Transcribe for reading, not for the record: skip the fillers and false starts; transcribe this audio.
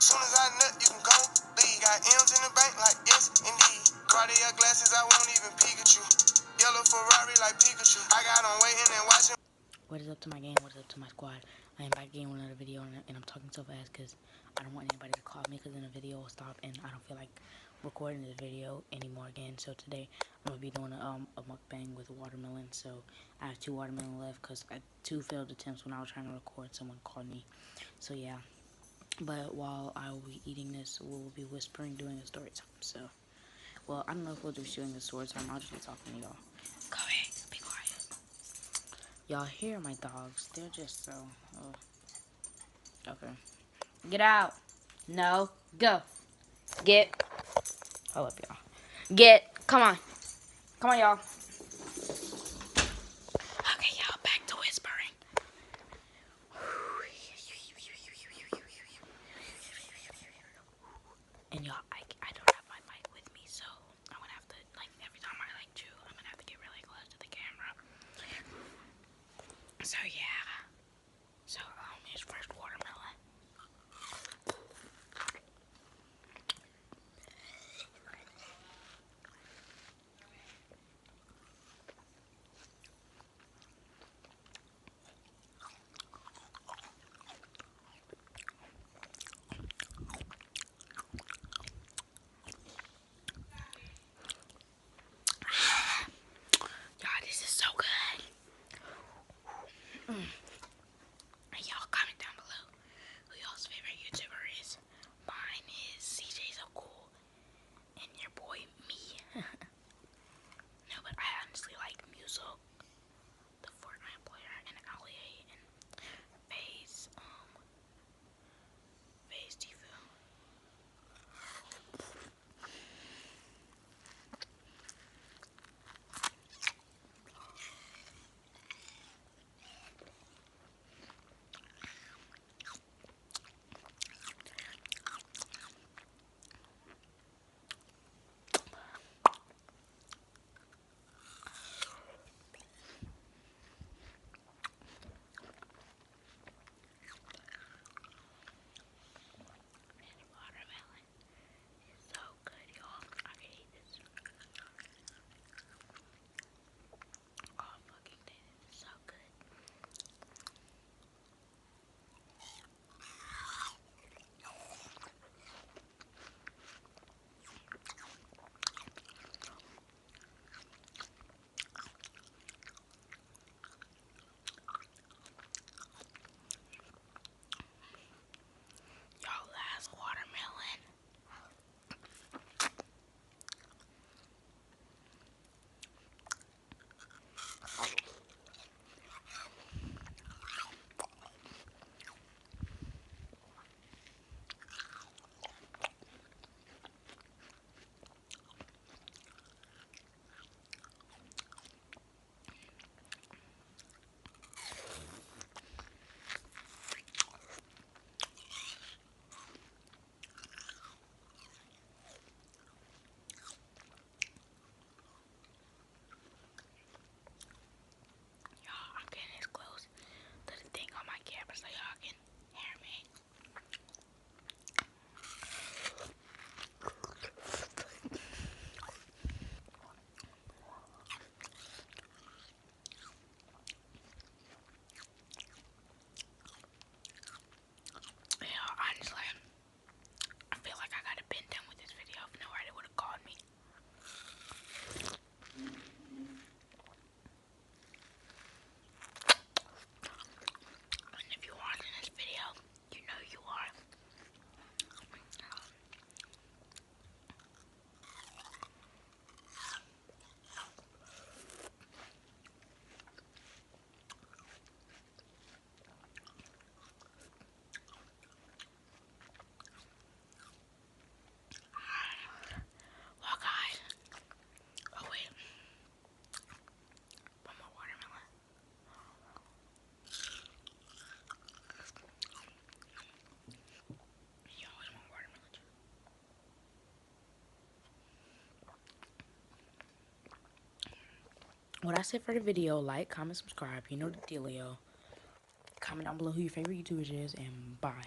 Soon as I nut, you can go leave. Got M's in the bank like yes, indeed. Cartier glasses, I won't even Pikachu. Yellow Ferrari like Pikachu. I got on waiting and watching. What is up to my gang? What is up to my squad? I am back again with another video, and I'm talking so fast because I don't want anybody to call me because then the video will stop, and I don't feel like recording this video anymore again. So today I'm gonna be doing a mukbang with watermelon. So I have 2 watermelon left because I 2 failed attempts when I was trying to record. Someone called me. So yeah. But while I will be eating this, we'll be whispering, doing a story time. So, well, I don't know if we'll do shooting a story time. I'll just be talking to y'all. Go ahead, be quiet. Y'all hear my dogs? They're just so. Okay. Get out. No. Go. Get. Hold up, y'all. Get. Come on. Come on, y'all. Okay, y'all. Back to whispering. And y'all, I don't have my mic with me, so I'm gonna have to, like, every time I, like, chew, I'm gonna have to get really close to the camera. So, yeah. So, here's first watermelon. Y'all, this is so good. And y'all comment down below who y'all's favorite YouTuber is. Mine is CJ So Cool, and your boy me. No, but I honestly like Muso, the Fortnite player, and Allie, and FaZe, FaZe Tfue. Watermelon is so good, y'all. I can eat this all fucking day. It's so good. Y'all, last watermelon. Y'all, I'm getting this close to the thing on my camera so y'all can hear me. Yeah, honestly, I feel like I gotta been done with this video if nobody would have called me. And if you're watching this video, you know you are. Well, guys. Oh, wait. One more watermelon. You always want watermelon juice. What I said for the video, like, comment, subscribe. You know the dealio. Comment down below who your favorite YouTuber is, and bye.